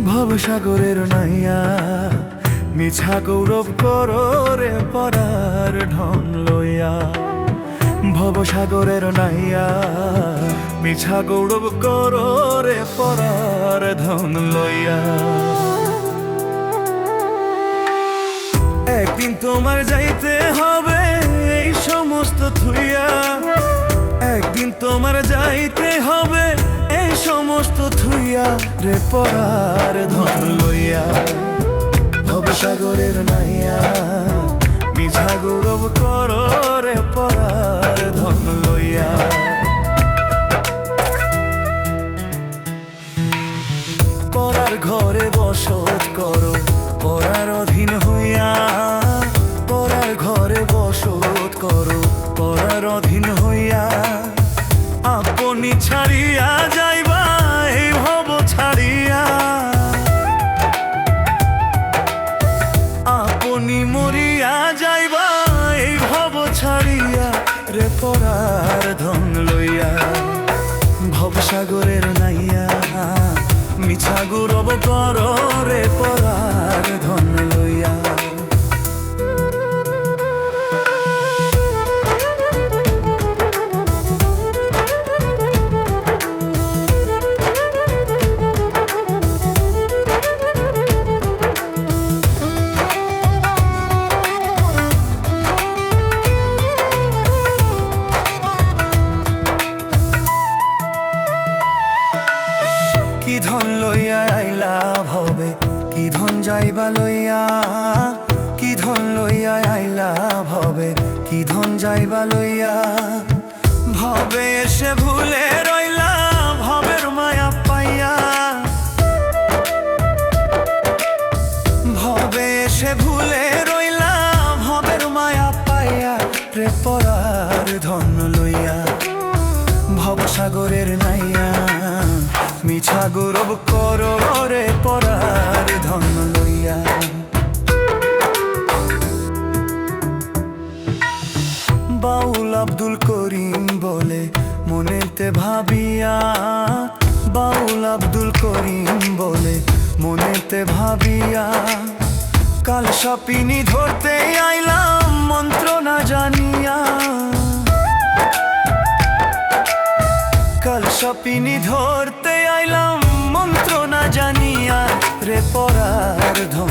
ভবসাগরের নাইয়া মিছা গৌরব করো রে পরার ঢং লইয়া। ভবসাগরের নাইয়া মিছা গৌরব করো রে পরার ধন লইয়া। একদিন তোমার যাইতে হবে এই সমস্ত থুইয়া, একদিন তোমার যাইতে হবে এই সমস্ত থুইয়া রে পরার ধন লইয়া। ভবসাগরের নাইয়া মিছা গৌরব করো রে পরার ধন লইয়া। পরার ঘরে বসত করো পরার অধীন হইয়া, পরার ঘরে বসত করো পরার অধীন হইয়া। আপনি ছাড়িয়া যাইবা এই ভব ছাড়িয়া, আপনি মরিয়া যাইবা এই ভব ছাড়িয়া রে পরার ধন লইয়া। ভবসাগরের নাইয়া মিছা গৌরব করো রে পরার ধন লইয়া। কি ধন লইয়া আইলা ভবে কি ধন যাইবা লইয়া, কি ধন লইয়া আইলা ভবে কি ধন যাইবা লইয়া। ভবে এসে ভুলে রইলা ভবের মায়া পাইয়া, ভবে এসে ভুলে রইলা ভবের মায়া পাইয়া রে পরার ধন লইয়া। ভবসাগরের নাইয়া মিছা গৌরব করো রে পরার ধন লইয়া। বাউল আব্দুল করিম বলে মনেতে ভাবিয়া, বাউল আব্দুল করিম বলে মনেতে ভাবিয়া। কাল সপিনি ধরতে আইলাম মন্ত্র না জানিয়া, কাল সপিনি ধরতে আইলাম মন্ত্র না জানিয়া রে পরার ধন